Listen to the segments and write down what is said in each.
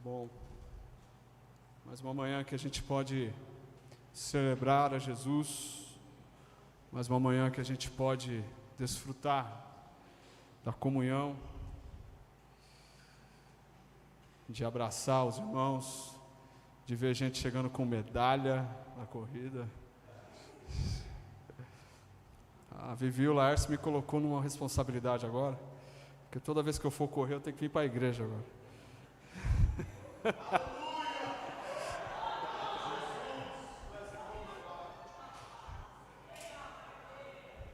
bom. Mais uma manhã que a gente pode celebrar a Jesus, mais uma manhã que a gente pode desfrutar da comunhão, de abraçar os irmãos, de ver gente chegando com medalha na corrida. A Vivi e o Laércio me colocou numa responsabilidade agora, porque toda vez que eu for correr eu tenho que ir para a igreja agora.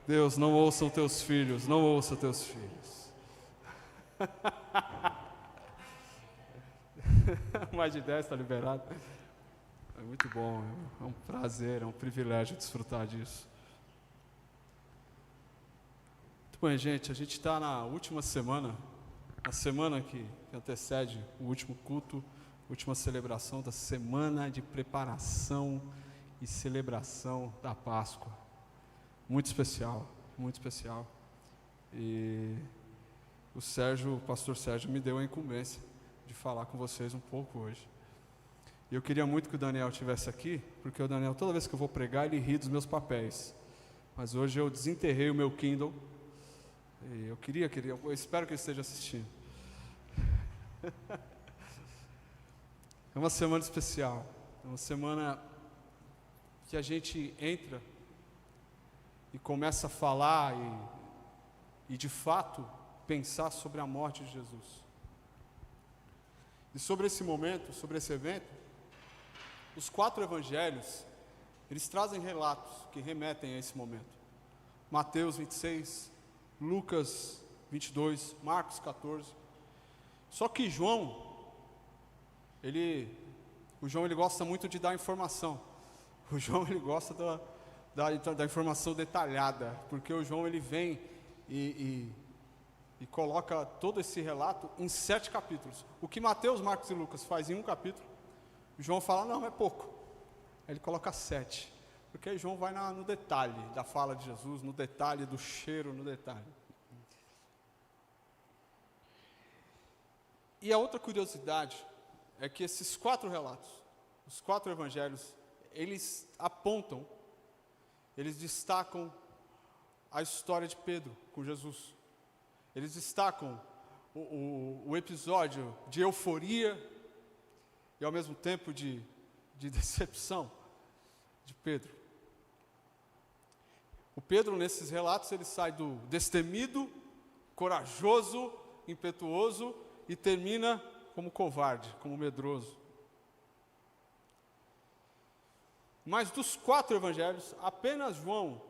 Deus, não ouça os teus filhos, não ouça os teus filhos. Mais de 10 está liberado. É muito bom, é um prazer, é um privilégio desfrutar disso. Muito bem, gente, a gente está na última semana, a semana que antecede o último culto, última celebração da semana de preparação e celebração da Páscoa. Muito especial, muito especial. E o pastor Sérgio me deu a incumbência de falar com vocês um pouco hoje. E eu queria muito que o Daniel estivesse aqui, porque o Daniel, toda vez que eu vou pregar, ele ri dos meus papéis. Mas hoje eu desenterrei o meu Kindle. E eu espero que ele esteja assistindo. É uma semana especial. É uma semana que a gente entra e começa a falar e de fato pensar sobre a morte de Jesus. E sobre esse momento, sobre esse evento, os 4 evangelhos, eles trazem relatos que remetem a esse momento. Mateus 26, Lucas 22, Marcos 14. Só que João, ele gosta muito de dar informação. O João, ele gosta da informação detalhada, porque o João, ele vem e coloca todo esse relato em 7 capítulos. O que Mateus, Marcos e Lucas faz em um capítulo, o João fala, não, é pouco. Aí ele coloca 7, porque aí João vai no detalhe da fala de Jesus, no detalhe do cheiro, no detalhe. E a outra curiosidade é que esses 4 relatos, os 4 evangelhos, eles apontam, eles destacam a história de Pedro com Jesus. Eles destacam o episódio de euforia e ao mesmo tempo de decepção de Pedro. O Pedro, nesses relatos, ele sai do destemido, corajoso, impetuoso e termina como covarde, como medroso. Mas dos 4 evangelhos, apenas João,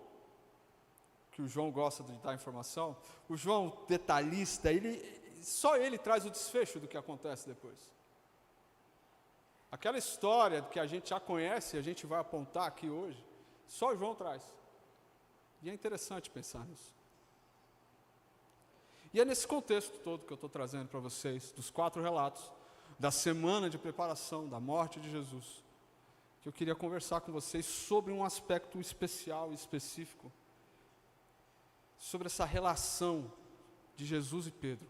que o João gosta de dar informação, o João detalhista, só ele traz o desfecho do que acontece depois. Aquela história que a gente já conhece, a gente vai apontar aqui hoje, só João traz. E é interessante pensar nisso. E é nesse contexto todo que eu estou trazendo para vocês, dos 4 relatos, da semana de preparação da morte de Jesus, que eu queria conversar com vocês sobre um aspecto especial e específico, sobre essa relação de Jesus e Pedro,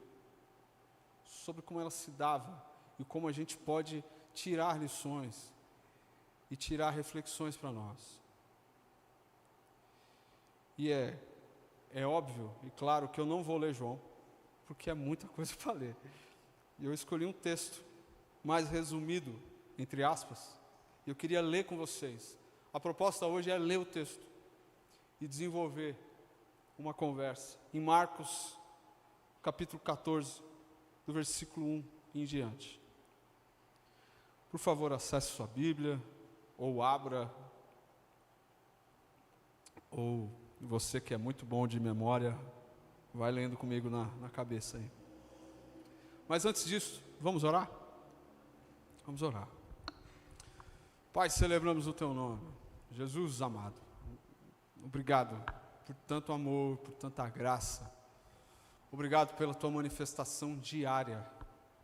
sobre como ela se dava e como a gente pode tirar lições e tirar reflexões para nós. E é óbvio e claro que eu não vou ler João, porque é muita coisa para ler. E eu escolhi um texto mais resumido, entre aspas, e eu queria ler com vocês. A proposta hoje é ler o texto e desenvolver uma conversa em Marcos, capítulo 14, do versículo 1 em diante. Por favor, acesse sua Bíblia, ou abra, ou você que é muito bom de memória, vai lendo comigo na cabeça aí. Mas antes disso, vamos orar? Vamos orar. Pai, celebramos o Teu nome, Jesus amado. Obrigado por tanto amor, por tanta graça. Obrigado pela Tua manifestação diária,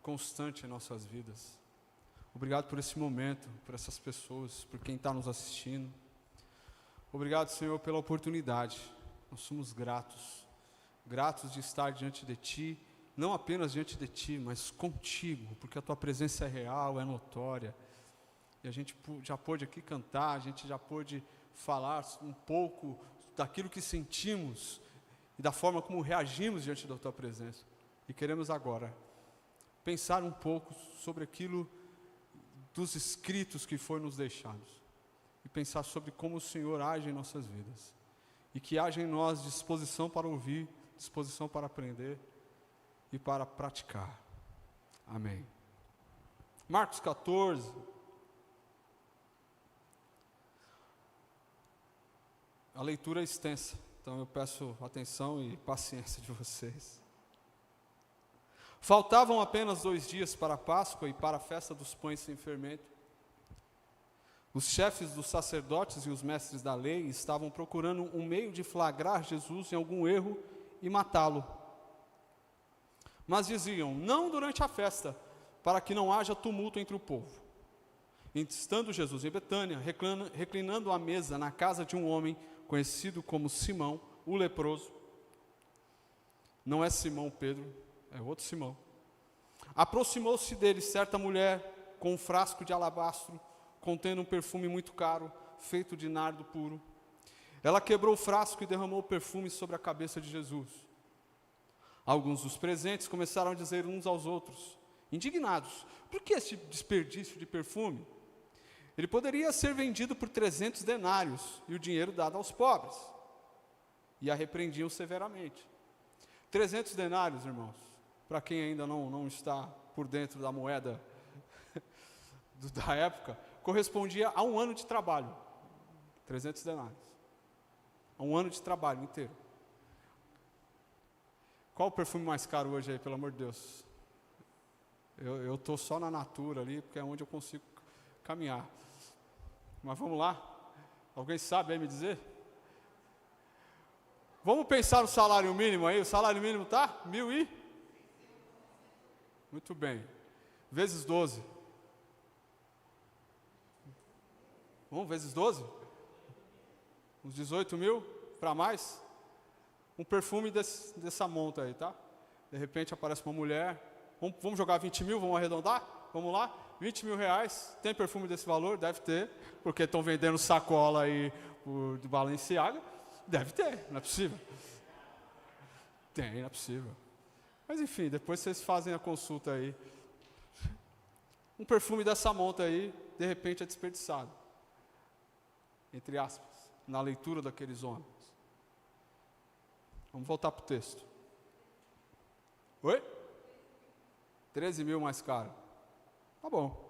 constante em nossas vidas. Obrigado por esse momento, por essas pessoas, por quem está nos assistindo. Obrigado, Senhor, pela oportunidade. Nós somos gratos de estar diante de Ti não apenas diante de Ti, mas contigo, porque a Tua presença é real, é notória. E a gente já pôde aqui cantar, a gente já pôde falar um pouco daquilo que sentimos e da forma como reagimos diante da Tua presença. E queremos agora pensar um pouco sobre aquilo dos escritos que foram nos deixados. E pensar sobre como o Senhor age em nossas vidas. E que haja em nós disposição para ouvir, disposição para aprender e para praticar. Amém. Marcos 14. A leitura é extensa, então eu peço atenção e paciência de vocês. Faltavam apenas 2 dias para a Páscoa e para a festa dos pães sem fermento. Os chefes dos sacerdotes e os mestres da lei estavam procurando um meio de flagrar Jesus em algum erro e matá-lo. Mas diziam, não durante a festa, para que não haja tumulto entre o povo. Estando Jesus em Betânia, reclinando à mesa na casa de um homem conhecido como Simão, o leproso, não é Simão Pedro, é outro Simão, aproximou-se dele certa mulher com um frasco de alabastro, contendo um perfume muito caro, feito de nardo puro. Ela quebrou o frasco e derramou o perfume sobre a cabeça de Jesus. Alguns dos presentes começaram a dizer uns aos outros, indignados, por que esse desperdício de perfume? Ele poderia ser vendido por 300 denários e o dinheiro dado aos pobres. E a repreendiam severamente. 300 denários, irmãos, para quem ainda não está por dentro da moeda da época, correspondia a 1 ano de trabalho. 300 denários. A 1 ano de trabalho inteiro. Qual o perfume mais caro hoje aí, pelo amor de Deus? Eu estou só na Natura ali, porque é onde eu consigo caminhar. Mas vamos lá? Alguém sabe aí me dizer? Vamos pensar no salário mínimo aí? O salário mínimo está? 1.000 e? Muito bem. Vezes 12. Vamos, vezes 12? Uns 18 mil para mais? Um perfume dessa monta aí, tá? De repente aparece uma mulher. Vamos jogar 20 mil, vamos arredondar? Vamos lá? 20 mil reais. Tem perfume desse valor? Deve ter. Porque estão vendendo sacola aí de Balenciaga. Deve ter, não é possível. Tem, não é possível. Mas enfim, depois vocês fazem a consulta aí. Um perfume dessa monta aí, de repente é desperdiçado. Entre aspas, na leitura daqueles homens. Vamos voltar para o texto. Oi? 13 mil mais caro. Tá bom.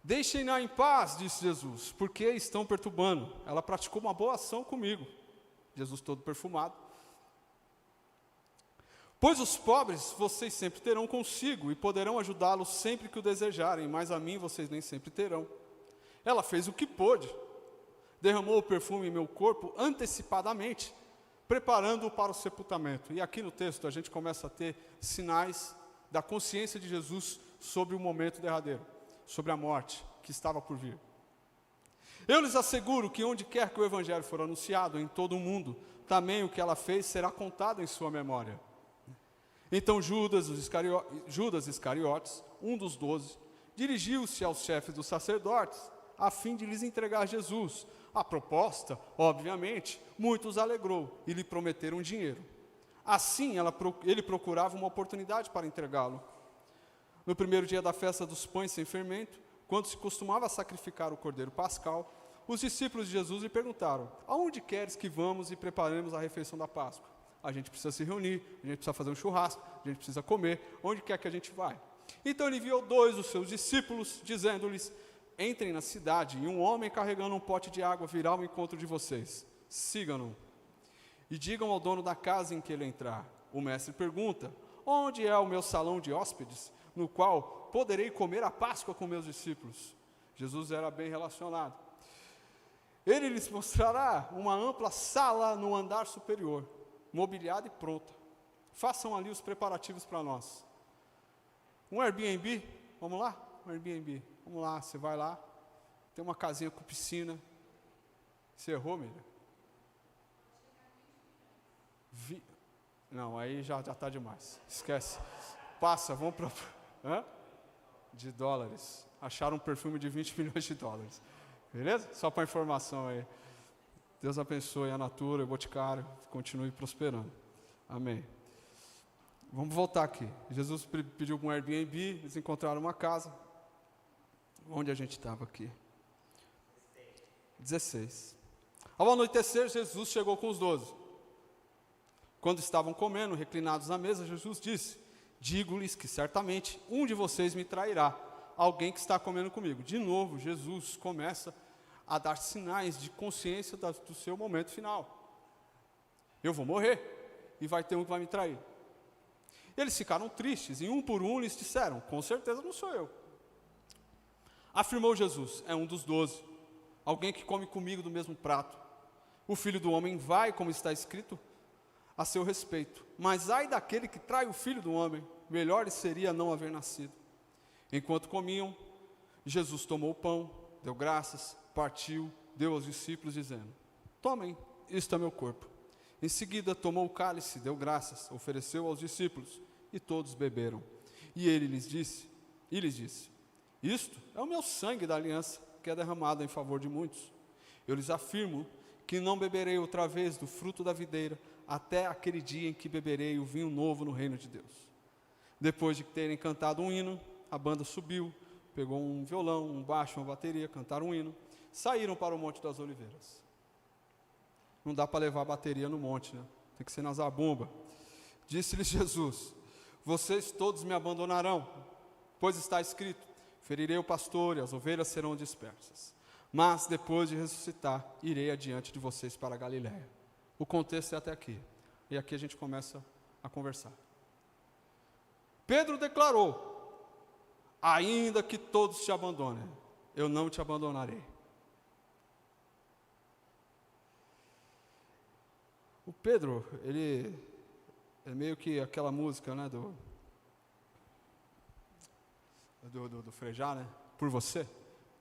Deixem-na em paz, disse Jesus, porque estão perturbando. Ela praticou uma boa ação comigo. Jesus todo perfumado. Pois os pobres vocês sempre terão consigo e poderão ajudá-los sempre que o desejarem, mas a mim vocês nem sempre terão. Ela fez o que pôde. Derramou o perfume em meu corpo antecipadamente, preparando-o para o sepultamento. E aqui no texto a gente começa a ter sinais da consciência de Jesus sobre o momento derradeiro, sobre a morte que estava por vir. Eu lhes asseguro que onde quer que o Evangelho for anunciado em todo o mundo, também o que ela fez será contado em sua memória. Então Judas Iscariotes, um dos 12, dirigiu-se aos chefes dos sacerdotes, a fim de lhes entregar Jesus. A proposta, obviamente, muitos alegrou e lhe prometeram dinheiro. Assim, ele procurava uma oportunidade para entregá-lo. No primeiro dia da festa dos pães sem fermento, quando se costumava sacrificar o cordeiro pascal, os discípulos de Jesus lhe perguntaram, aonde queres que vamos e preparemos a refeição da Páscoa? A gente precisa se reunir, a gente precisa fazer um churrasco, a gente precisa comer, onde quer que a gente vai? Então ele enviou 2 dos seus discípulos, dizendo-lhes, entrem na cidade e um homem carregando um pote de água virá ao encontro de vocês. Sigam-no. E digam ao dono da casa em que ele entrar. O mestre pergunta, onde é o meu salão de hóspedes, no qual poderei comer a Páscoa com meus discípulos? Jesus era bem relacionado. Ele lhes mostrará uma ampla sala no andar superior, mobiliada e pronta. Façam ali os preparativos para nós. Um Airbnb, vamos lá? Um Airbnb, vamos lá, você vai lá, tem uma casinha com piscina. Você errou, Miriam? Não, aí já está demais. Esquece. Passa, vamos para... Hã? De dólares. Acharam um perfume de 20 milhões de dólares. Beleza? Só para informação aí. Deus abençoe a Natura, o Boticário, continue prosperando. Amém. Vamos voltar aqui. Jesus pediu um Airbnb, eles encontraram uma casa. Onde a gente estava aqui? 16. Ao anoitecer, Jesus chegou com os 12. Quando estavam comendo, reclinados na mesa, Jesus disse: digo-lhes que certamente um de vocês me trairá, alguém que está comendo comigo. De novo, Jesus começa a dar sinais de consciência do seu momento final. Eu vou morrer, e vai ter um que vai me trair. Eles ficaram tristes, e um por um lhes disseram: com certeza não sou eu. Afirmou Jesus: é um dos 12, alguém que come comigo do mesmo prato. O Filho do Homem vai, como está escrito, a seu respeito. Mas ai daquele que trai o Filho do Homem, melhor lhe seria não haver nascido. Enquanto comiam, Jesus tomou o pão, deu graças, partiu, deu aos discípulos, dizendo: tomem, isto é meu corpo. Em seguida tomou o cálice, deu graças, ofereceu aos discípulos, e todos beberam. E ele lhes disse, isto é o meu sangue da aliança, que é derramado em favor de muitos. Eu lhes afirmo que não beberei outra vez do fruto da videira, até aquele dia em que beberei o vinho novo no reino de Deus. Depois de terem cantado um hino, a banda subiu, pegou um violão, um baixo, uma bateria, cantaram um hino, saíram para o Monte das Oliveiras. Não dá para levar a bateria no monte, né? Tem que ser na zabumba. Disse-lhes Jesus: vocês todos me abandonarão, pois está escrito: ferirei o pastor e as ovelhas serão dispersas. Mas depois de ressuscitar, irei adiante de vocês para a Galiléia. O contexto é até aqui. E aqui a gente começa a conversar. Pedro declarou: ainda que todos te abandonem, eu não te abandonarei. O Pedro, ele é meio que aquela música, né, do Frejá, né? Por você,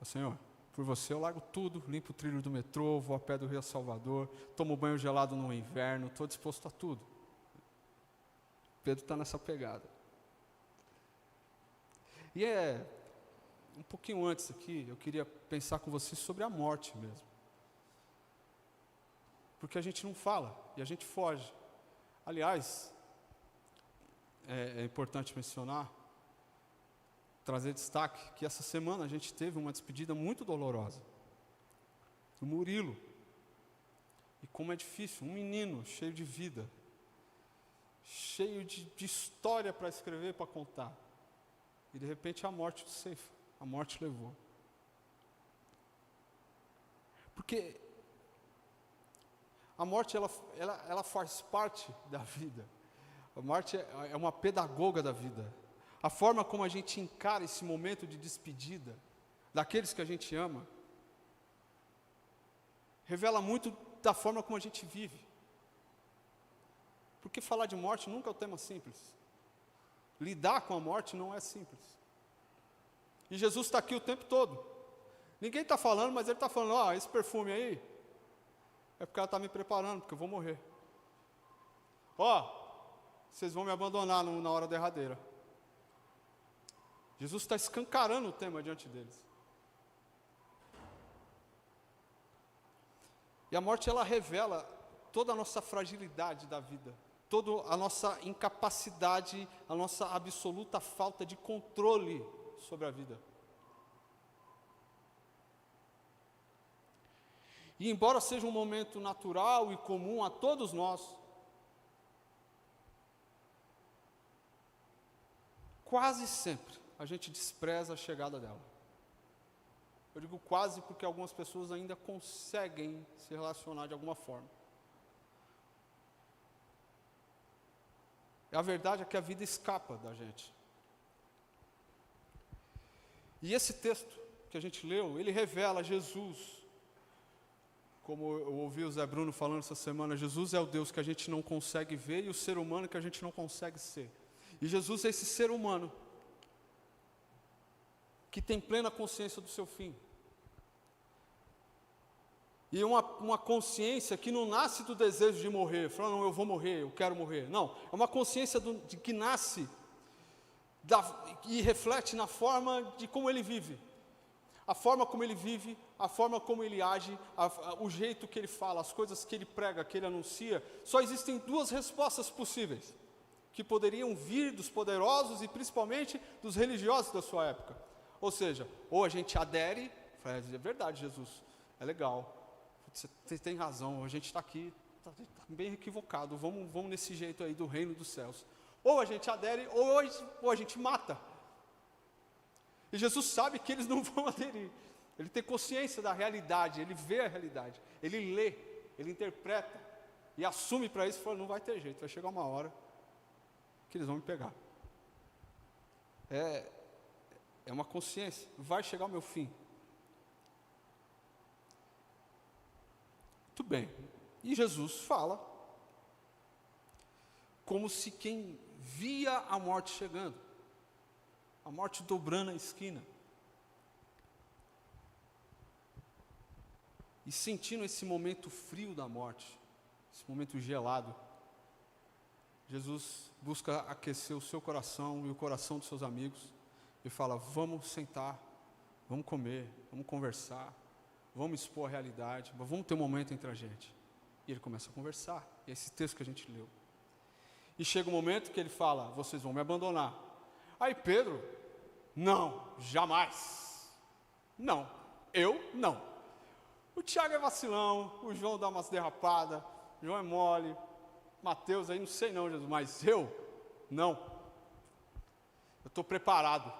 Senhor, por você eu largo tudo, limpo o trilho do metrô, vou a pé do Rio a Salvador, tomo banho gelado no inverno, estou disposto a tudo. Pedro está nessa pegada. E um pouquinho antes aqui, eu queria pensar com vocês sobre a morte mesmo. Porque a gente não fala, e a gente foge. Aliás, é importante mencionar, trazer destaque, que essa semana a gente teve uma despedida muito dolorosa. Do Murilo. E como é difícil, um menino cheio de vida, cheio de história para escrever, para contar. E de repente a morte o ceifa, a morte levou. Porque a morte ela faz parte da vida. A morte é uma pedagoga da vida. A forma como a gente encara esse momento de despedida daqueles que a gente ama revela muito da forma como a gente vive. Porque falar de morte nunca é um tema simples. Lidar com a morte não é simples. E Jesus está aqui o tempo todo. Ninguém está falando, mas ele está falando: esse perfume aí é porque ela está me preparando, porque eu vou morrer. Vocês vão me abandonar na hora derradeira. Jesus está escancarando o tema diante deles. E a morte, ela revela toda a nossa fragilidade da vida, toda a nossa incapacidade, a nossa absoluta falta de controle sobre a vida. E embora seja um momento natural e comum a todos nós, quase sempre a gente despreza a chegada dela. Eu digo quase porque algumas pessoas ainda conseguem se relacionar de alguma forma. A verdade é que a vida escapa da gente. E esse texto que a gente leu, ele revela Jesus. Como eu ouvi o Zé Bruno falando essa semana, Jesus é o Deus que a gente não consegue ver e o ser humano que a gente não consegue ser. E Jesus é esse ser humano que tem plena consciência do seu fim. E uma consciência que não nasce do desejo de morrer, falando, não, eu vou morrer, eu quero morrer. Não, é uma consciência de que nasce e reflete na forma de como ele vive. A forma como ele vive, a forma como ele age, o jeito que ele fala, as coisas que ele prega, que ele anuncia. Só existem duas respostas possíveis, que poderiam vir dos poderosos e principalmente dos religiosos da sua época. Ou seja, ou a gente adere, fala, é verdade, Jesus, é legal, você tem razão, a gente está aqui, está bem equivocado, vamos nesse jeito aí do reino dos céus. Ou a gente adere, ou a gente mata. E Jesus sabe que eles não vão aderir. Ele tem consciência da realidade, ele vê a realidade, ele lê, ele interpreta, e assume para isso, e fala, não vai ter jeito, vai chegar uma hora que eles vão me pegar. É uma consciência, vai chegar o meu fim. Muito bem. E Jesus fala como se quem via a morte chegando, a morte dobrando a esquina, e sentindo esse momento frio da morte, esse momento gelado, Jesus busca aquecer o seu coração e o coração dos seus amigos, e fala, vamos sentar, vamos comer, vamos conversar, vamos expor a realidade, vamos ter um momento entre a gente. E ele começa a conversar, e é esse texto que a gente leu. E chega um momento que ele fala, vocês vão me abandonar. Aí Pedro, não, jamais. Não, eu não. O Tiago é vacilão, o João dá umas derrapadas, o João é mole, Mateus aí não sei não, Jesus, mas eu, não. Eu estou preparado.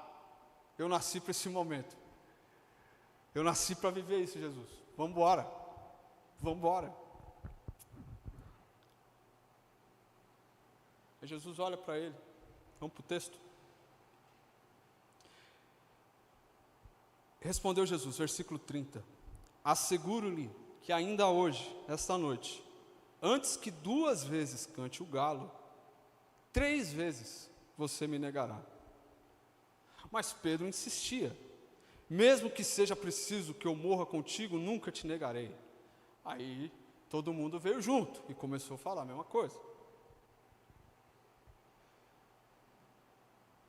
Eu nasci para esse momento. Eu nasci para viver isso, Jesus. Vamos embora. Vamos embora. Aí Jesus olha para ele. Vamos para o texto. Respondeu Jesus, versículo 30. Asseguro-lhe que ainda hoje, esta noite, antes que 2 vezes cante o galo, 3 vezes você me negará. Mas Pedro insistia, mesmo que seja preciso que eu morra contigo, nunca te negarei. Aí todo mundo veio junto e começou a falar a mesma coisa.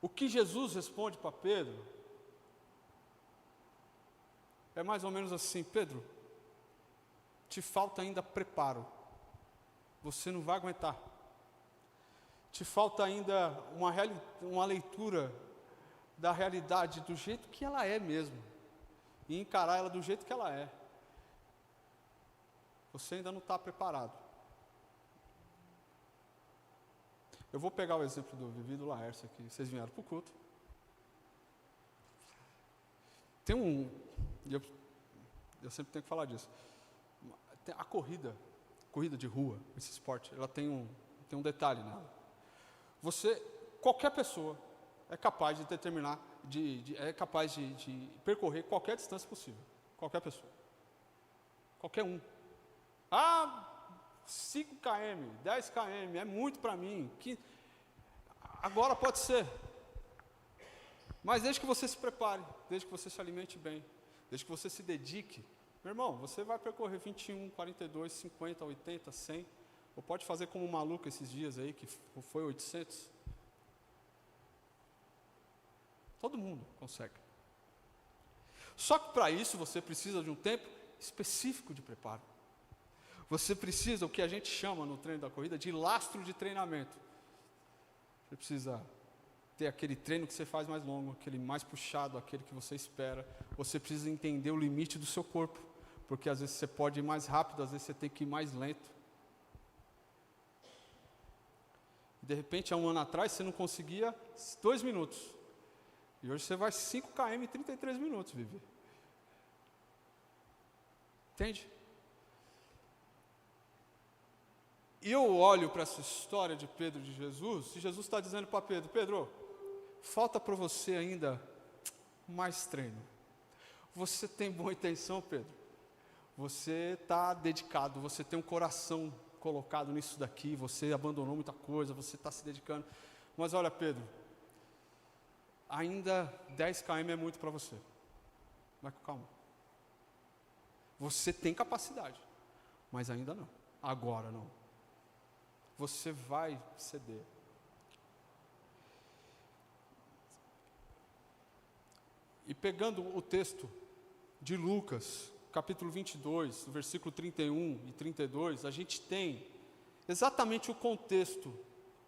O que Jesus responde para Pedro é mais ou menos assim, Pedro, te falta ainda preparo, você não vai aguentar. Te falta ainda uma leitura da realidade do jeito que ela é mesmo, e encarar ela do jeito que ela é. Você ainda não está preparado. Eu vou pegar o exemplo do Vivi e do Laércio aqui, vocês vieram para o culto. Tem eu sempre tenho que falar disso, a corrida de rua, esse esporte, ela tem um detalhe nela. Qualquer pessoa é capaz de determinar, é capaz de percorrer qualquer distância possível. Qualquer pessoa. Qualquer um. 5 km, 10 km, é muito para mim. Agora pode ser. Mas desde que você se prepare, desde que você se alimente bem, desde que você se dedique, meu irmão, você vai percorrer 21, 42, 50, 80, 100, ou pode fazer como um maluco esses dias aí, que foi 800. Todo mundo consegue. Só que para isso você precisa de um tempo específico de preparo. Você precisa, o que a gente chama no treino da corrida, de lastro de treinamento. Você precisa ter aquele treino que você faz mais longo, aquele mais puxado, aquele que você espera. Você precisa entender o limite do seu corpo, porque às vezes você pode ir mais rápido, às vezes você tem que ir mais lento. De repente, há um ano atrás, você não conseguia 2 minutos. E hoje você vai 5 km em 33 minutos, Vivi. Entende? E eu olho para essa história de Pedro e de Jesus, e Jesus está dizendo para Pedro, Pedro, falta para você ainda mais treino. Você tem boa intenção, Pedro. Você está dedicado, você tem um coração colocado nisso daqui, você abandonou muita coisa, você está se dedicando. Mas olha, Pedro, ainda 10 km é muito para você. Vai com calma. Você tem capacidade, mas ainda não. Agora não. Você vai ceder. E pegando o texto de Lucas, capítulo 22, versículo 31 e 32, a gente tem exatamente o contexto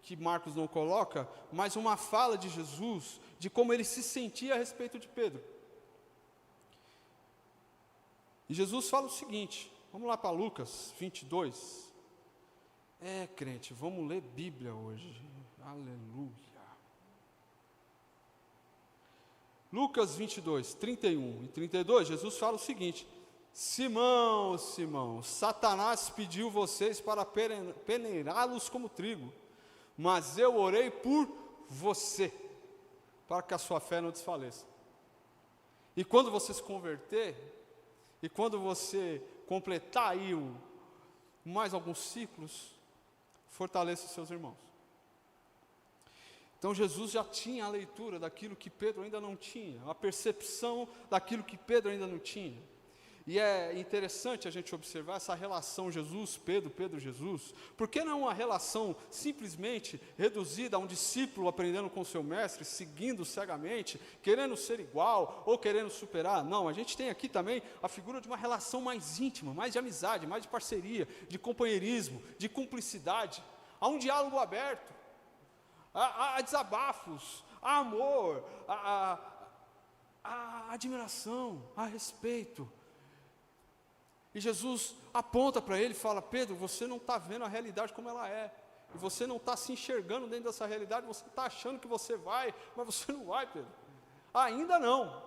que Marcos não coloca, mas uma fala de Jesus, de como ele se sentia a respeito de Pedro. E Jesus fala o seguinte, vamos lá para Lucas 22. Crente, vamos ler Bíblia hoje. Aleluia. Lucas 22, 31 e 32, Jesus fala o seguinte: Simão, Simão, Satanás pediu vocês para peneirá-los como trigo, mas eu orei por você, para que a sua fé não desfaleça. E quando você se converter, e quando você completar aí mais alguns ciclos, fortaleça os seus irmãos. Então Jesus já tinha a leitura daquilo que Pedro ainda não tinha, a percepção daquilo que Pedro ainda não tinha. E é interessante a gente observar essa relação Jesus-Pedro, Pedro-Jesus, porque não é uma relação simplesmente reduzida a um discípulo aprendendo com seu mestre, seguindo cegamente, querendo ser igual ou querendo superar. Não, a gente tem aqui também a figura de uma relação mais íntima, mais de amizade, mais de parceria, de companheirismo, de cumplicidade. Há um diálogo aberto. Há desabafos, há amor, há admiração, há respeito. E Jesus aponta para ele e fala: Pedro, você não está vendo a realidade como ela é. E você não está se enxergando dentro dessa realidade, você está achando que você vai, mas você não vai, Pedro. Ainda não.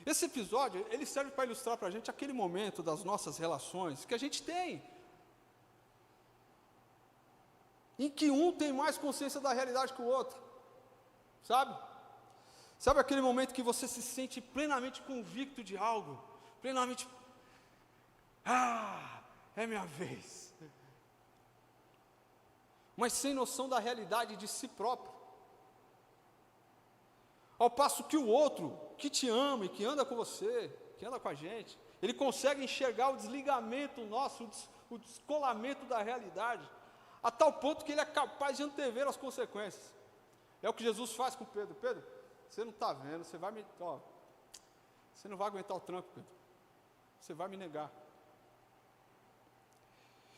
Esse episódio, ele serve para ilustrar para a gente aquele momento das nossas relações que a gente tem, em que um tem mais consciência da realidade que o outro, sabe? Sabe aquele momento que você se sente plenamente convicto de algo, plenamente, é minha vez, mas sem noção da realidade de si próprio, ao passo que o outro, que te ama e que anda com você, que anda com a gente, ele consegue enxergar o desligamento nosso, o descolamento da realidade, a tal ponto que ele é capaz de antever as consequências. É o que Jesus faz com Pedro. Pedro, você não está vendo, você não vai aguentar o tranco, Pedro. Você vai me negar.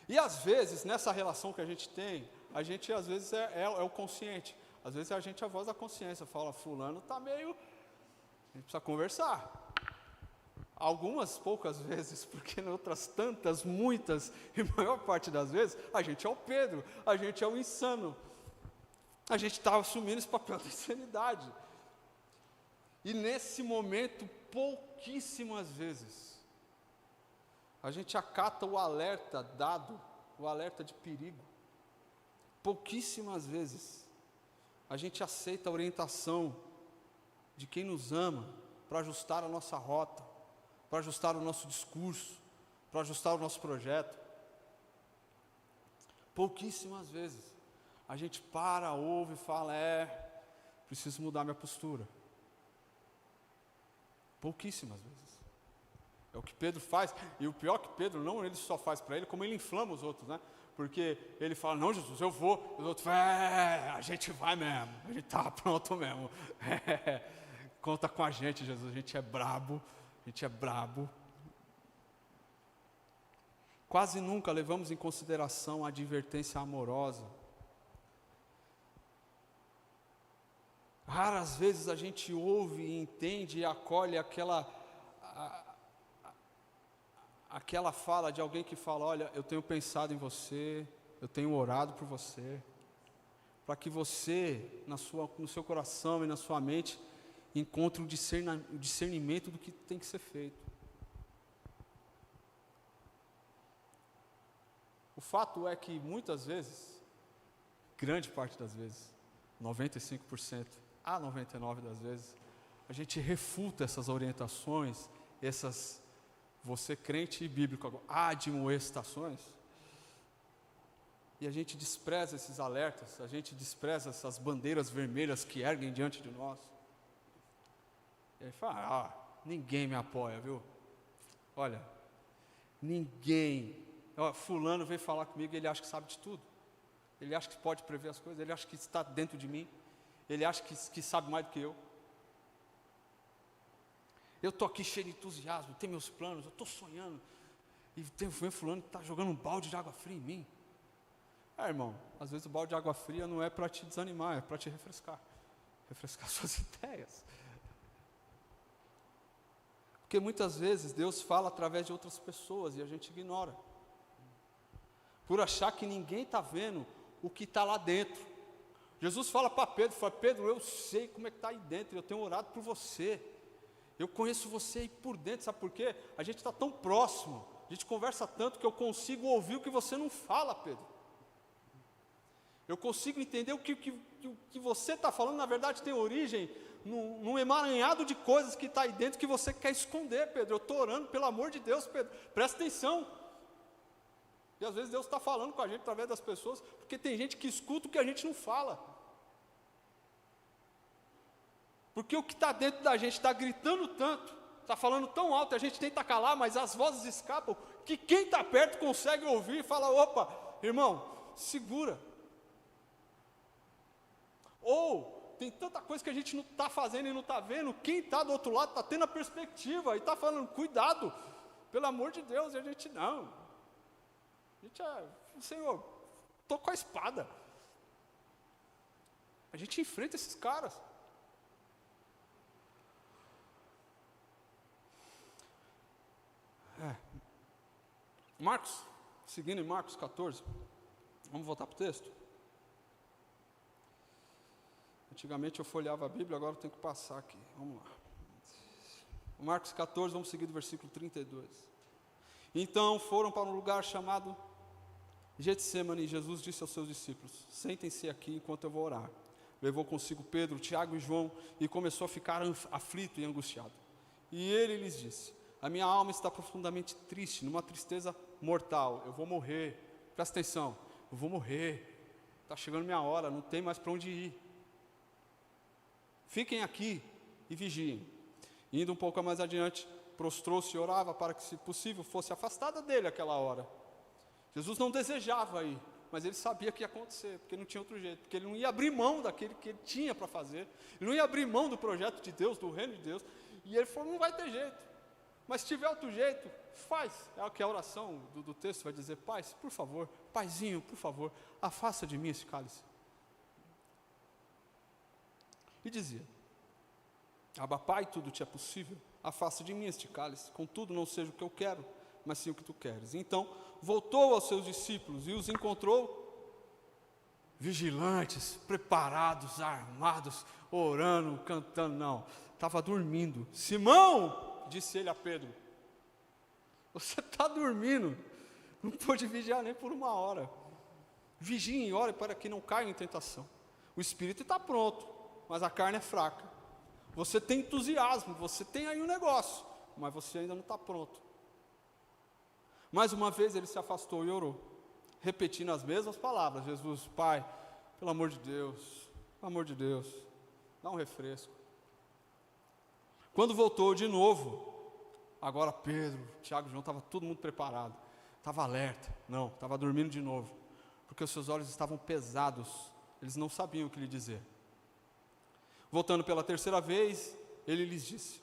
E às vezes, nessa relação que a gente tem, a gente às vezes é o consciente. Às vezes a gente é a voz da consciência, fala, fulano está meio, a gente precisa conversar. Algumas poucas vezes, porque em outras tantas, muitas, e maior parte das vezes, a gente é o Pedro, a gente é o insano. A gente está assumindo esse papel da insanidade. E nesse momento, pouquíssimas vezes, a gente acata o alerta dado, o alerta de perigo. Pouquíssimas vezes, a gente aceita a orientação de quem nos ama para ajustar a nossa rota, para ajustar o nosso discurso, para ajustar o nosso projeto. Pouquíssimas vezes a gente ouve e fala, preciso mudar minha postura. Pouquíssimas vezes. É o que Pedro faz, e o pior que Pedro, não ele só faz para ele, como ele inflama os outros, né? Porque ele fala, não Jesus, eu vou, os outros falam, a gente vai mesmo, a gente está pronto mesmo. Conta com a gente, Jesus, a gente é brabo. A gente é brabo. Quase nunca levamos em consideração a advertência amorosa. Raras vezes a gente ouve e entende e acolhe aquela fala de alguém que fala, olha, eu tenho pensado em você, eu tenho orado por você, para que você, no seu coração e na sua mente, encontre o discernimento do que tem que ser feito. O fato é que muitas vezes, grande parte das vezes, 95% a 99% das vezes, a gente refuta essas orientações, você crente e bíblico, admoestações, e a gente despreza esses alertas, a gente despreza essas bandeiras vermelhas que erguem diante de nós. E aí fala, ninguém me apoia, viu? Olha, ninguém, fulano veio falar comigo, ele acha que sabe de tudo. Ele acha que pode prever as coisas, ele acha que está dentro de mim, ele acha que sabe mais do que eu. Eu estou aqui cheio de entusiasmo, tenho meus planos, eu estou sonhando, e tem fulano que está jogando um balde de água fria em mim. Irmão, às vezes o balde de água fria não é para te desanimar, é para te refrescar suas ideias. Porque muitas vezes Deus fala através de outras pessoas e a gente ignora, por achar que ninguém está vendo o que está lá dentro. Jesus fala para Pedro, Pedro, eu sei como é que está aí dentro, eu tenho orado por você, eu conheço você aí por dentro, sabe por quê? A gente está tão próximo, a gente conversa tanto que eu consigo ouvir o que você não fala, Pedro. Eu consigo entender o que você está falando, na verdade tem origem num emaranhado de coisas que está aí dentro que você quer esconder, Pedro. Eu estou orando, pelo amor de Deus, Pedro, presta atenção. E às vezes Deus está falando com a gente através das pessoas, porque tem gente que escuta o que a gente não fala. Porque o que está dentro da gente está gritando tanto, está falando tão alto, a gente tenta calar, mas as vozes escapam, que quem está perto consegue ouvir e fala, opa, irmão, segura. Ou, tem tanta coisa que a gente não está fazendo e não está vendo, quem está do outro lado está tendo a perspectiva, e está falando, cuidado, pelo amor de Deus, e a gente não. A gente Senhor, estou com a espada. A gente enfrenta esses caras. Marcos, seguindo em Marcos 14, vamos voltar para o texto. Antigamente eu folheava a Bíblia, agora eu tenho que passar aqui, vamos lá. Marcos 14, vamos seguir do versículo 32. Então foram para um lugar chamado Getsemane, e Jesus disse aos seus discípulos, sentem-se aqui enquanto eu vou orar. Levou consigo Pedro, Tiago e João, e começou a ficar aflito e angustiado. E ele lhes disse, a minha alma está profundamente triste, numa tristeza mortal, eu vou morrer, presta atenção, eu vou morrer, está chegando minha hora, não tem mais para onde ir. Fiquem aqui e vigiem. Indo um pouco mais adiante, prostrou-se e orava para que, se possível, fosse afastada dele aquela hora. Jesus não desejava ir, mas ele sabia que ia acontecer, porque não tinha outro jeito, porque ele não ia abrir mão daquele que ele tinha para fazer, ele não ia abrir mão do projeto de Deus, do reino de Deus, e ele falou, não vai ter jeito, mas se tiver outro jeito, faz. É o que a oração do texto vai dizer, Pai, por favor, Paizinho, por favor, afasta de mim esse cálice. E dizia, Abba, Pai, tudo te é possível, afasta de mim este cálice, contudo não seja o que eu quero, mas sim o que tu queres. Então voltou aos seus discípulos e os encontrou vigilantes, preparados, armados, orando, cantando. Não, estava dormindo. Simão, disse ele a Pedro, você está dormindo, não pôde vigiar nem por uma hora. Vigie e ore para que não caia em tentação. O espírito está pronto, mas a carne é fraca. Você tem entusiasmo, você tem aí um negócio, mas você ainda não está pronto. Mais uma vez ele se afastou e orou, repetindo as mesmas palavras. Jesus, Pai, pelo amor de Deus, dá um refresco. Quando voltou de novo, agora Pedro, Tiago e João, estava todo mundo preparado, estava alerta, não, estava dormindo de novo, porque os seus olhos estavam pesados, eles não sabiam o que lhe dizer. Voltando pela terceira vez, ele lhes disse,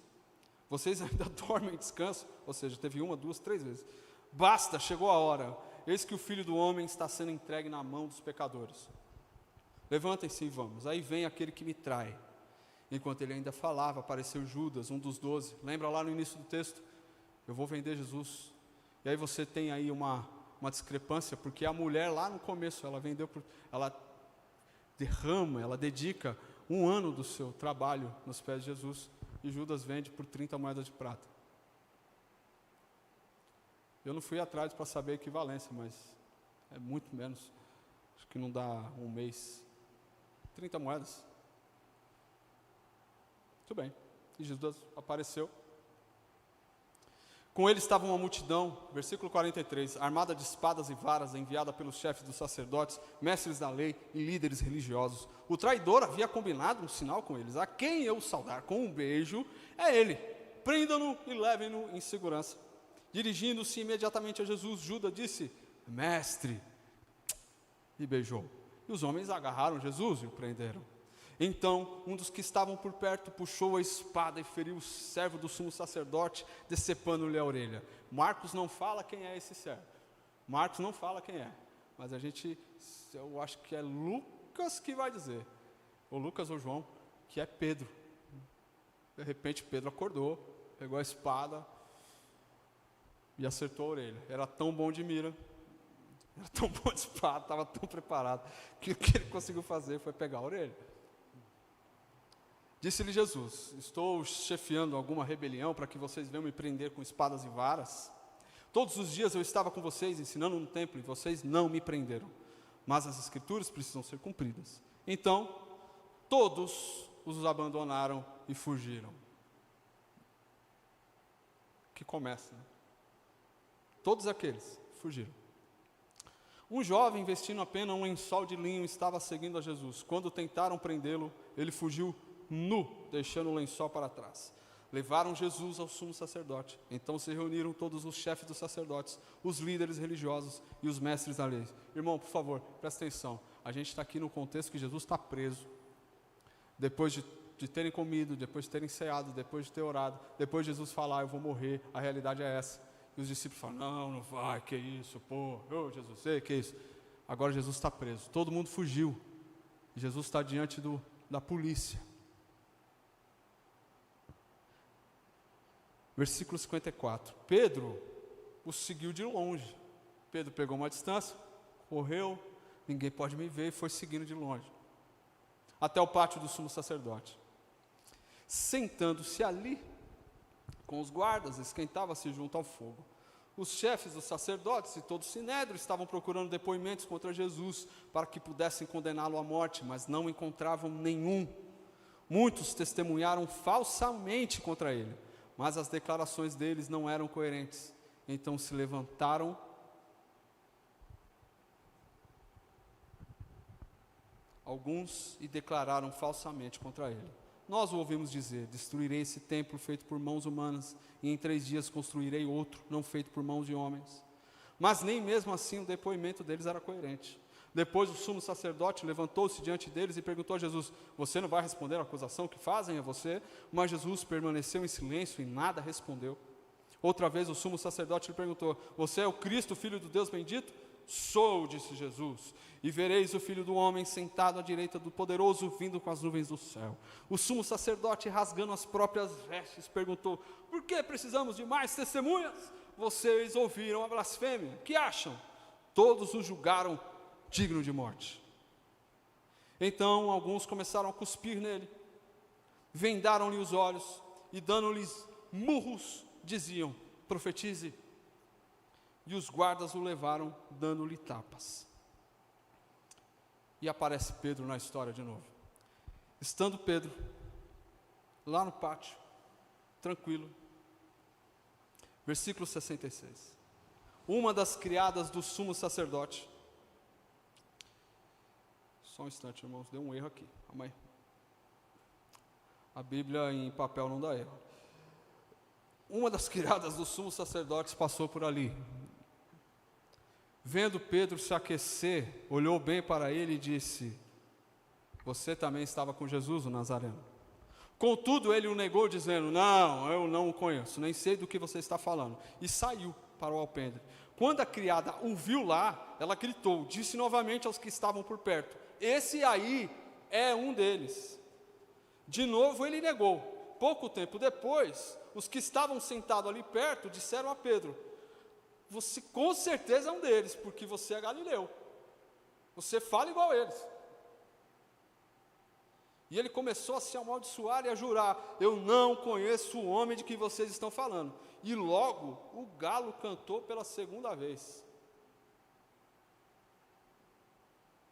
vocês ainda dormem e descansam? Ou seja, teve 1, 2, 3 vezes. Basta, chegou a hora, eis que o Filho do Homem está sendo entregue na mão dos pecadores. Levantem-se e vamos. Aí vem aquele que me trai. Enquanto ele ainda falava, apareceu Judas, um dos 12. Lembra lá no início do texto? Eu vou vender Jesus. E aí você tem aí uma discrepância, porque a mulher lá no começo, ela derrama, ela dedica 1 ano do seu trabalho nos pés de Jesus, e Judas vende por 30 moedas de prata. Eu não fui atrás para saber a equivalência, mas é muito menos, acho que não dá um mês, 30 moedas. Muito bem, e Judas apareceu. Com ele estava uma multidão, versículo 43, armada de espadas e varas, enviada pelos chefes dos sacerdotes, mestres da lei e líderes religiosos. O traidor havia combinado um sinal com eles, a quem eu saudar com um beijo é ele, prendam-no e levem-no em segurança. Dirigindo-se imediatamente a Jesus, Judas disse: Mestre, e beijou. E os homens agarraram Jesus e o prenderam. Então, um dos que estavam por perto puxou a espada e feriu o servo do sumo sacerdote, decepando-lhe a orelha. Marcos não fala quem é esse servo. Marcos não fala quem é. Mas eu acho que é Lucas que vai dizer. Ou Lucas ou João, que é Pedro. De repente Pedro acordou, pegou a espada e acertou a orelha. Era tão bom de mira, era tão bom de espada, estava tão preparado, que o que ele conseguiu fazer foi pegar a orelha. Disse-lhe Jesus: estou chefiando alguma rebelião para que vocês venham me prender com espadas e varas? Todos os dias eu estava com vocês ensinando no templo e vocês não me prenderam. Mas as escrituras precisam ser cumpridas. Então, todos os abandonaram e fugiram. Que começa, né? Todos aqueles fugiram. Um jovem vestindo apenas um lençol de linho estava seguindo a Jesus. Quando tentaram prendê-lo, ele fugiu nu, deixando o lençol para trás. Levaram Jesus ao sumo sacerdote. Então se reuniram todos os chefes dos sacerdotes, os líderes religiosos e os mestres da lei. Irmão, por favor, presta atenção. A gente está aqui no contexto que Jesus está preso. Depois de terem comido, depois de terem ceado, depois de ter orado, depois de Jesus falar: eu vou morrer, a realidade é essa. E os discípulos falam: não vai, que isso, pô, Jesus, sei, que isso. Agora Jesus está preso, todo mundo fugiu. Jesus está diante da polícia. Versículo 54. Pedro o seguiu de longe. Pedro pegou uma distância, correu, ninguém pode me ver, e foi seguindo de longe, até o pátio do sumo sacerdote. Sentando-se ali, com os guardas, esquentava-se junto ao fogo. Os chefes dos sacerdotes e todo o sinédrio estavam procurando depoimentos contra Jesus, para que pudessem condená-lo à morte, mas não encontravam nenhum. Muitos testemunharam falsamente contra ele, mas as declarações deles não eram coerentes. Então se levantaram alguns e declararam falsamente contra ele. Nós o ouvimos dizer: destruirei esse templo feito por mãos humanas, e em 3 dias construirei outro, não feito por mãos de homens. Mas nem mesmo assim o depoimento deles era coerente. Depois o sumo sacerdote levantou-se diante deles e perguntou a Jesus: você não vai responder à acusação que fazem a você? Mas Jesus permaneceu em silêncio e nada respondeu. Outra vez o sumo sacerdote lhe perguntou: você é o Cristo, filho do Deus bendito? Sou, disse Jesus, e vereis o Filho do Homem sentado à direita do Poderoso, vindo com as nuvens do céu. O sumo sacerdote, rasgando as próprias vestes, perguntou: por que precisamos de mais testemunhas? Vocês ouviram a blasfêmia, que acham? Todos o julgaram digno de morte. Então alguns começaram a cuspir nele, vendaram-lhe os olhos e, dando-lhes murros, diziam: profetize. E os guardas o levaram, dando-lhe tapas. E aparece Pedro na história de novo. Estando Pedro lá no pátio, tranquilo, versículo 66. Uma das criadas do sumo sacerdote, só um instante, irmãos, deu um erro aqui, calma aí. A Bíblia em papel não dá erro. Uma das criadas do sumo sacerdote passou por ali. Vendo Pedro se aquecer, olhou bem para ele e disse: você também estava com Jesus, o Nazareno? Contudo, ele o negou, dizendo: não, eu não o conheço, nem sei do que você está falando. E saiu para o alpendre. Quando a criada o viu lá, ela gritou, disse novamente aos que estavam por perto: esse aí é um deles. De novo ele negou. Pouco tempo depois, os que estavam sentados ali perto disseram a Pedro: você com certeza é um deles, porque você é galileu. Você fala igual a eles. E ele começou a se amaldiçoar e a jurar: eu não conheço o homem de que vocês estão falando. E logo o galo cantou pela segunda vez.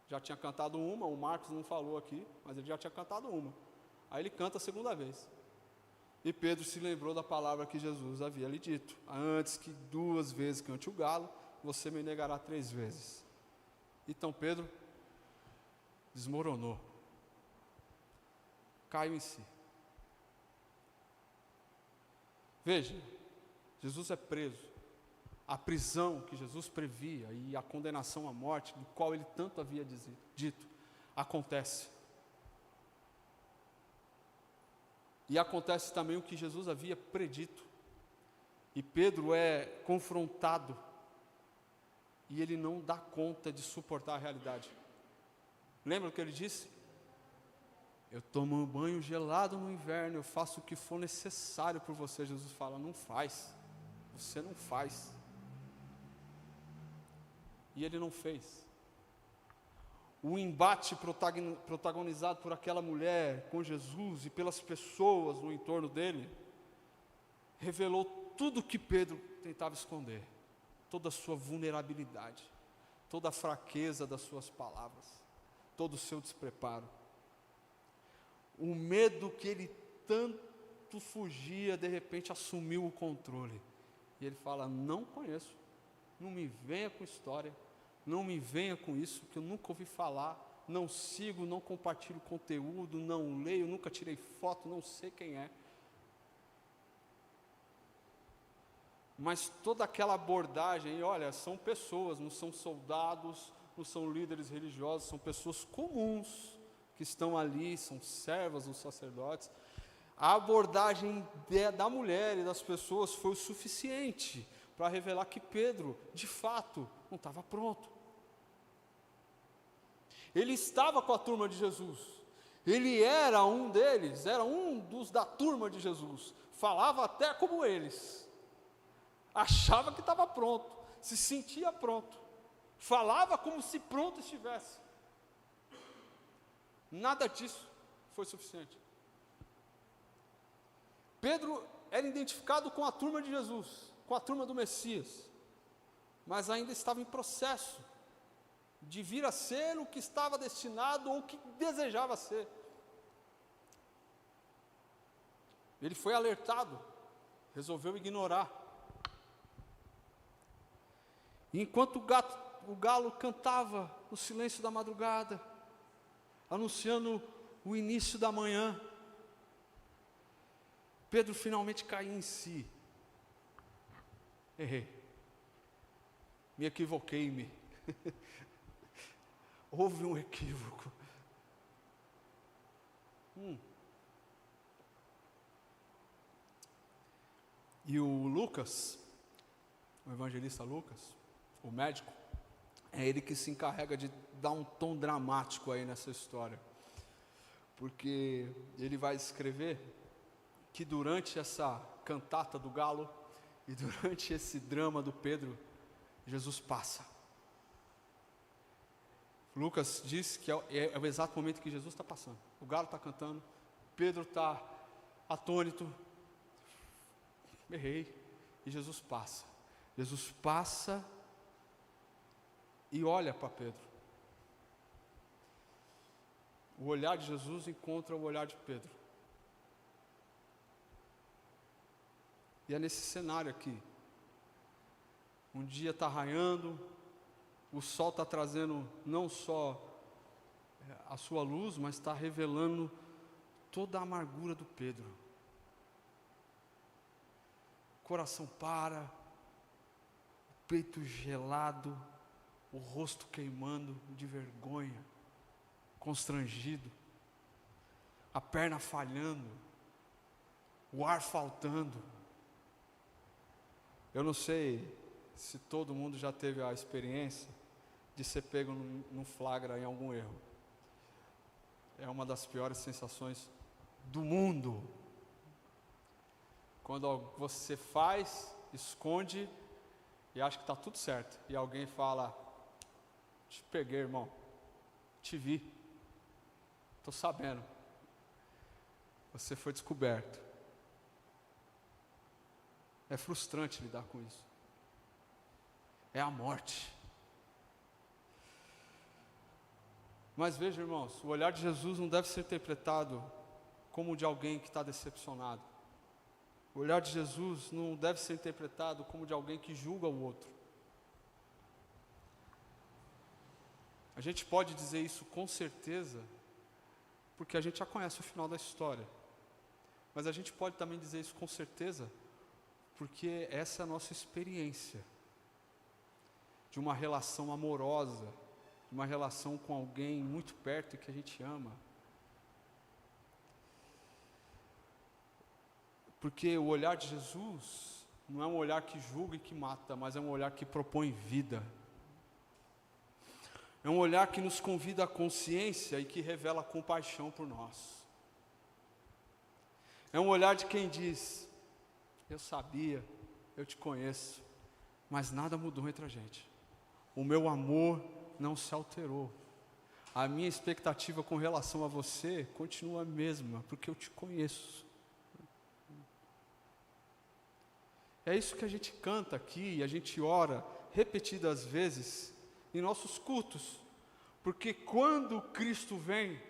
Já tinha cantado uma, o Marcos não falou aqui, mas ele já tinha cantado uma. Aí ele canta a segunda vez. E Pedro se lembrou da palavra que Jesus havia lhe dito: antes que 2 vezes cante o galo, você me negará 3 vezes. Então Pedro desmoronou, caiu em si. Veja, Jesus é preso, a prisão que Jesus previa e a condenação à morte, do qual ele tanto havia dito, acontece. E acontece também o que Jesus havia predito. E Pedro é confrontado e ele não dá conta de suportar a realidade. Lembra o que ele disse? Eu tomo um banho gelado no inverno, eu faço o que for necessário por você. Jesus fala, não faz, você não faz. E ele não fez. O embate protagonizado por aquela mulher com Jesus e pelas pessoas no entorno dele, revelou tudo que Pedro tentava esconder, toda a sua vulnerabilidade, toda a fraqueza das suas palavras, todo o seu despreparo. O medo que ele tanto fugia, de repente assumiu o controle. E ele fala, não conheço, não me venha com história, não me venha com isso, que eu nunca ouvi falar, não sigo, não compartilho conteúdo, não leio, nunca tirei foto, não sei quem é. Mas toda aquela abordagem, olha, são pessoas, não são soldados, não são líderes religiosos, são pessoas comuns que estão ali, são servas dos sacerdotes. A abordagem da mulher e das pessoas foi o suficiente para revelar que Pedro, de fato, não estava pronto. Ele estava com a turma de Jesus, ele era um deles, era um dos da turma de Jesus, falava até como eles, achava que estava pronto, se sentia pronto, falava como se pronto estivesse. Nada disso foi suficiente. Pedro era identificado com a turma de Jesus, com a turma do Messias, mas ainda estava em processo de vir a ser o que estava destinado ou o que desejava ser. Ele foi alertado, resolveu ignorar. E enquanto o galo cantava no silêncio da madrugada, anunciando o início da manhã, Pedro finalmente caiu em si. Errei, me equivoquei-me. Houve um equívoco. E o Lucas, o evangelista Lucas, o médico, é ele que se encarrega de dar um tom dramático aí nessa história. Porque ele vai escrever que durante essa cantata do galo e durante esse drama do Pedro, Jesus passa. Lucas diz que é o exato momento que Jesus está passando. O galo está cantando, Pedro está atônito, errei, e Jesus passa. Jesus passa e olha para Pedro. O olhar de Jesus encontra o olhar de Pedro. E é nesse cenário aqui. Um dia está raiando, o sol está trazendo não só a sua luz, mas está revelando toda a amargura do Pedro. O coração para, o peito gelado, o rosto queimando de vergonha, constrangido, a perna falhando, o ar faltando. Eu não sei se todo mundo já teve a experiência de ser pego num flagra em algum erro. É uma das piores sensações do mundo. Quando você faz, esconde e acha que está tudo certo. E alguém fala, te peguei, irmão, te vi, estou sabendo. Você foi descoberto. É frustrante lidar com isso. É a morte. Mas veja, irmãos, o olhar de Jesus não deve ser interpretado como o de alguém que está decepcionado. O olhar de Jesus não deve ser interpretado como de alguém que julga o outro. A gente pode dizer isso com certeza, porque a gente já conhece o final da história. Mas a gente pode também dizer isso com certeza, porque essa é a nossa experiência. de uma relação amorosa, de uma relação com alguém muito perto e que a gente ama. Porque o olhar de Jesus não é um olhar que julga e que mata, mas é um olhar que propõe vida. É um olhar que nos convida à consciência e que revela compaixão por nós. É um olhar de quem diz: eu sabia, eu te conheço, mas nada mudou entre a gente. O meu amor não se alterou. A minha expectativa com relação a você continua a mesma, porque eu te conheço. É isso que a gente canta aqui e a gente ora repetidas vezes em nossos cultos. Porque quando Cristo vem,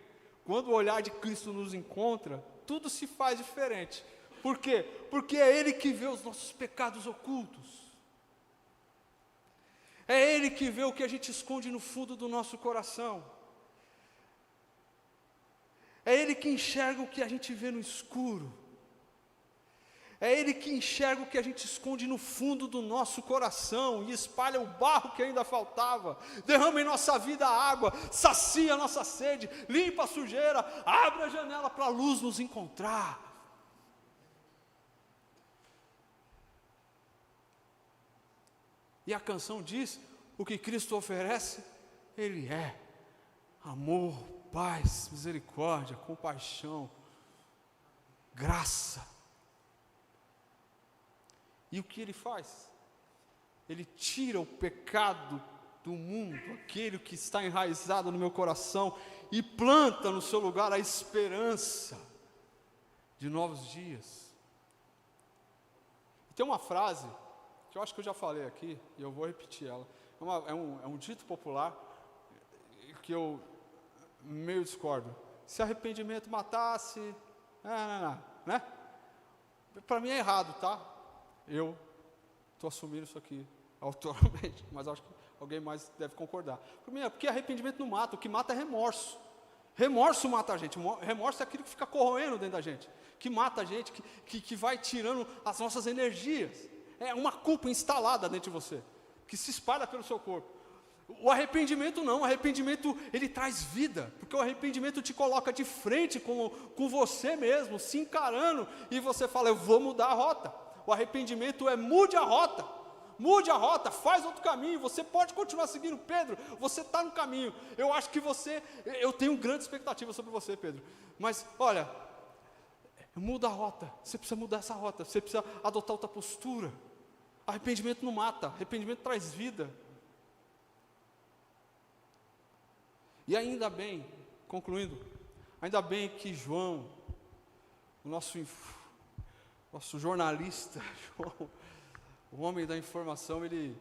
quando o olhar de Cristo nos encontra, tudo se faz diferente. Por quê? Porque é Ele que vê os nossos pecados ocultos. É Ele que vê o que a gente esconde no fundo do nosso coração. É Ele que enxerga o que a gente vê no escuro. É Ele que enxerga o que a gente esconde no fundo do nosso coração e espalha o barro que ainda faltava, derrama em nossa vida a água, sacia a nossa sede, limpa a sujeira, abre a janela para a luz nos encontrar. E a canção diz: o que Cristo oferece, Ele é amor, paz, misericórdia, compaixão, graça. E o que Ele faz? Ele tira o pecado do mundo, aquele que está enraizado no meu coração, e planta no seu lugar a esperança de novos dias. Tem uma frase, que eu acho que eu já falei aqui, e eu vou repetir ela. É um dito popular, que eu meio discordo. Se arrependimento matasse, né? Para mim é errado, tá? Eu estou assumindo isso aqui autoramente, mas acho que alguém mais deve concordar. Porque arrependimento não mata, o que mata é remorso. Remorso mata a gente, remorso é aquilo que fica corroendo dentro da gente, que mata a gente, que vai tirando as nossas energias. É uma culpa instalada dentro de você, que se espalha pelo seu corpo. O arrependimento não, o arrependimento ele traz vida, porque o arrependimento te coloca de frente com você mesmo, se encarando, e você fala: eu vou mudar a rota. O arrependimento é mude a rota, faz outro caminho. Você pode continuar seguindo, Pedro, você está no caminho. Eu acho que eu tenho grande expectativa sobre você, Pedro, mas olha, muda a rota, você precisa mudar essa rota, você precisa adotar outra postura. Arrependimento não mata, arrependimento traz vida. E ainda bem, concluindo, ainda bem que João, o nosso jornalista, João, o homem da informação, ele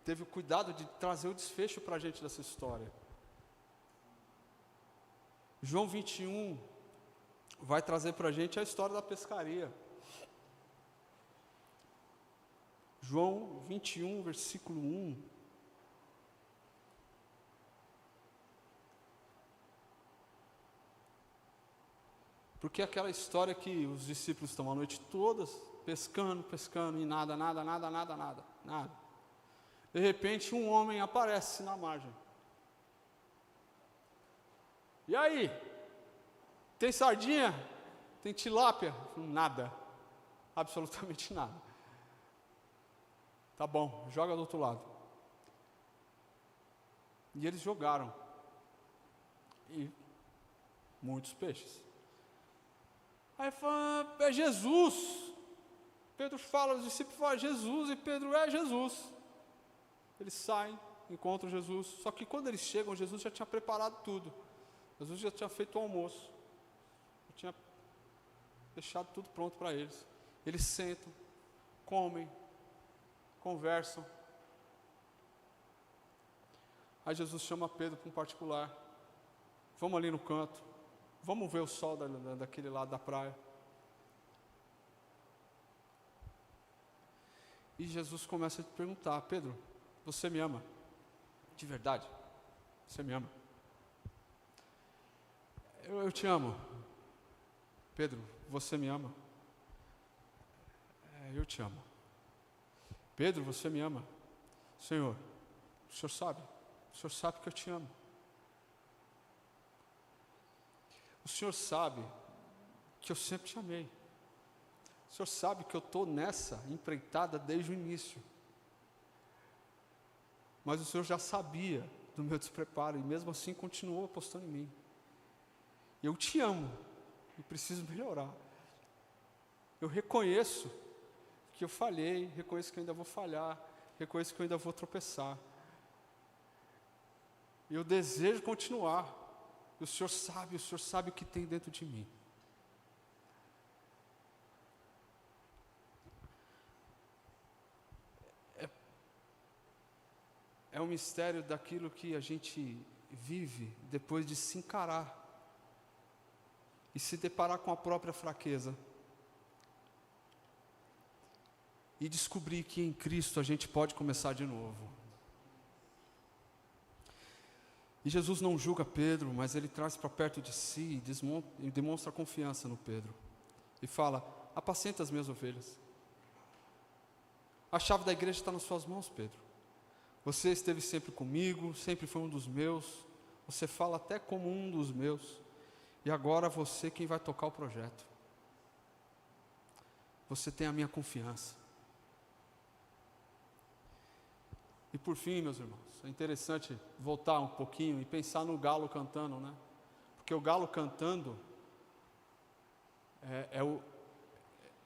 teve o cuidado de trazer o desfecho para a gente dessa história. João 21 vai trazer para a gente a história da pescaria. João 21, versículo 1. Porque aquela história que os discípulos estão a noite toda pescando, e nada. De repente um homem aparece na margem. E aí? Tem sardinha? Tem tilápia? Nada. Absolutamente nada. Tá bom, joga do outro lado. E eles jogaram. E muitos peixes. Aí fala: é Jesus. Pedro fala, os discípulos falam: Jesus, e Pedro: é Jesus. Eles saem, encontram Jesus, só que quando eles chegam, Jesus já tinha preparado tudo. Jesus já tinha feito o almoço, já tinha deixado tudo pronto para eles. Eles sentam, comem, conversam. Aí Jesus chama Pedro para um particular: vamos ali no canto, vamos ver o sol daquele lado da praia. E Jesus começa a te perguntar: Pedro, você me ama? De verdade? Você me ama? Eu te amo. Pedro, você me ama? Eu te amo. Pedro, você me ama? Senhor, o Senhor sabe que eu te amo. O Senhor sabe que eu sempre te amei. O Senhor sabe que eu estou nessa empreitada desde o início. Mas o Senhor já sabia do meu despreparo e mesmo assim continuou apostando em mim. Eu te amo e preciso melhorar. Eu reconheço que eu falhei, reconheço que eu ainda vou falhar, reconheço que eu ainda vou tropeçar. Eu desejo continuar. E o Senhor sabe o que tem dentro de mim. É um mistério daquilo que a gente vive depois de se encarar e se deparar com a própria fraqueza e descobrir que em Cristo a gente pode começar de novo. E Jesus não julga Pedro, mas ele traz para perto de si e demonstra confiança no Pedro. E fala: apacenta as minhas ovelhas. A chave da igreja está nas suas mãos, Pedro. Você esteve sempre comigo, sempre foi um dos meus. Você fala até como um dos meus. E agora você quem vai tocar o projeto. Você tem a minha confiança. E por fim, meus irmãos, é interessante voltar um pouquinho e pensar no galo cantando, né? Porque o galo cantando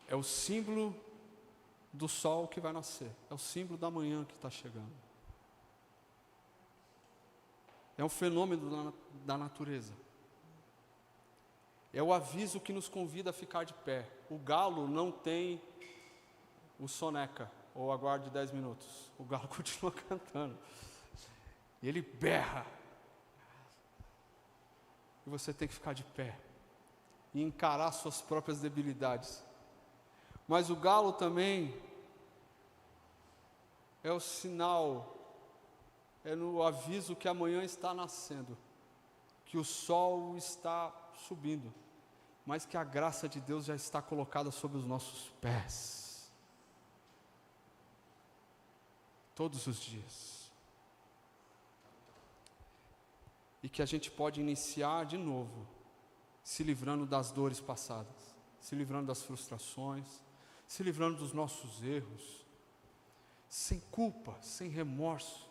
é o símbolo do sol que vai nascer. É o símbolo da manhã que está chegando. É um fenômeno da natureza. É o aviso que nos convida a ficar de pé. O galo não tem o soneca, ou aguarde 10 minutos. O galo continua cantando. E ele berra. E você tem que ficar de pé. E encarar suas próprias debilidades. Mas o galo também é o sinal, é no aviso que amanhã está nascendo, que o sol está subindo, mas que a graça de Deus já está colocada sobre os nossos pés, todos os dias, e que a gente pode iniciar de novo, se livrando das dores passadas, se livrando das frustrações, se livrando dos nossos erros, sem culpa, sem remorso,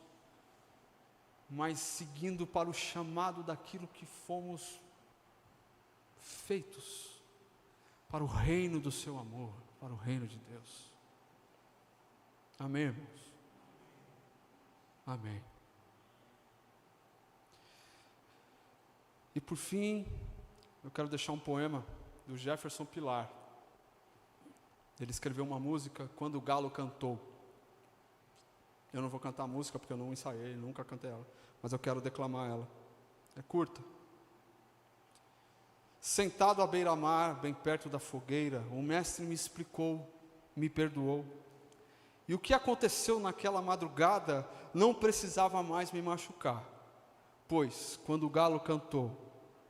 mas seguindo para o chamado daquilo que fomos feitos, para o reino do seu amor, para o reino de Deus. Amém, irmãos? Amém. E por fim, eu quero deixar um poema do Jefferson Pilar. Ele escreveu uma música, Quando o Galo Cantou. Eu não vou cantar a música porque eu não ensaiei, nunca cantei ela, mas eu quero declamar ela. É curta. Sentado à beira-mar, bem perto da fogueira, o mestre me explicou, me perdoou. E o que aconteceu naquela madrugada não precisava mais me machucar, pois quando o galo cantou,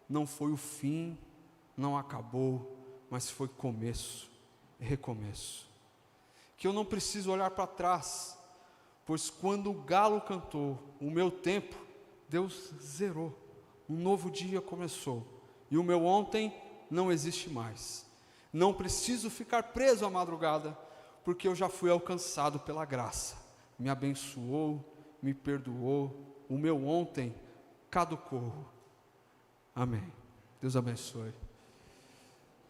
não foi o fim, não acabou, mas foi começo e recomeço. Que eu não preciso olhar para trás, pois quando o galo cantou, o meu tempo, Deus zerou. Um novo dia começou. E o meu ontem não existe mais. Não preciso ficar preso à madrugada, porque eu já fui alcançado pela graça. Me abençoou, me perdoou. O meu ontem caducou. Amém. Deus abençoe.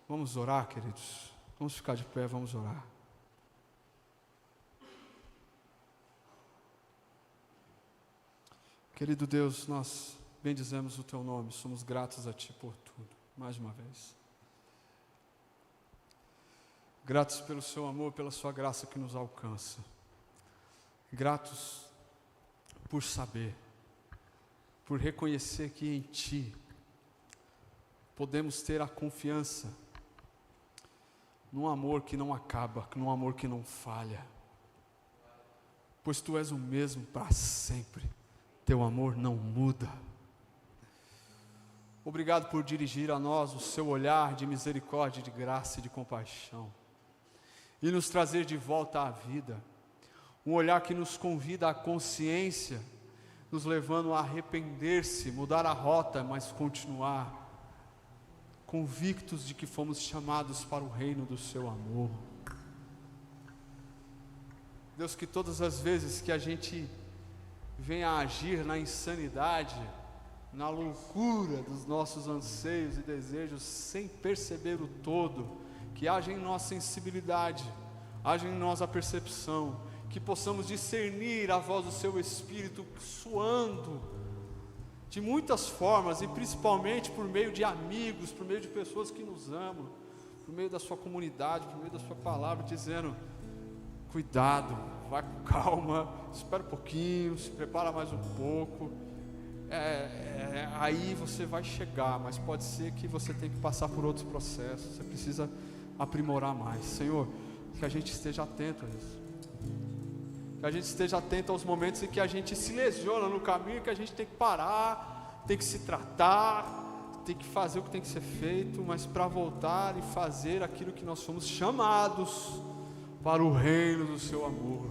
Vamos orar, queridos. Vamos ficar de pé, vamos orar. Querido Deus, nós bendizemos o Teu nome, somos gratos a Ti por tudo, mais uma vez. Gratos pelo Seu amor, pela Sua graça que nos alcança. Gratos por saber, por reconhecer que em Ti podemos ter a confiança num amor que não acaba, num amor que não falha. Pois Tu és o mesmo para sempre. Teu amor não muda. Obrigado por dirigir a nós o seu olhar de misericórdia, de graça e de compaixão. E nos trazer de volta à vida. Um olhar que nos convida à consciência nos levando a arrepender-se, mudar a rota, mas continuar convictos de que fomos chamados para o reino do seu amor. Deus, que todas as vezes que a gente venha a agir na insanidade, na loucura dos nossos anseios e desejos, sem perceber o todo, que haja em nós sensibilidade, haja em nós a percepção, que possamos discernir a voz do seu Espírito soando de muitas formas, e principalmente por meio de amigos, por meio de pessoas que nos amam, por meio da sua comunidade, por meio da sua palavra, dizendo: cuidado, vai com calma, espera um pouquinho, se prepara mais um pouco, aí você vai chegar, mas pode ser que você tenha que passar por outros processos, você precisa aprimorar mais. Senhor, que a gente esteja atento a isso, que a gente esteja atento aos momentos em que a gente se lesiona no caminho, que a gente tem que parar, tem que se tratar, tem que fazer o que tem que ser feito, mas para voltar e fazer aquilo que nós fomos chamados para o reino do seu amor.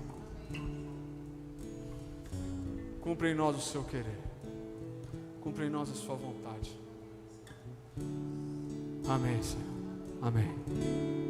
Cumpra em nós o seu querer, cumpra em nós a sua vontade. Amém, Senhor. Amém.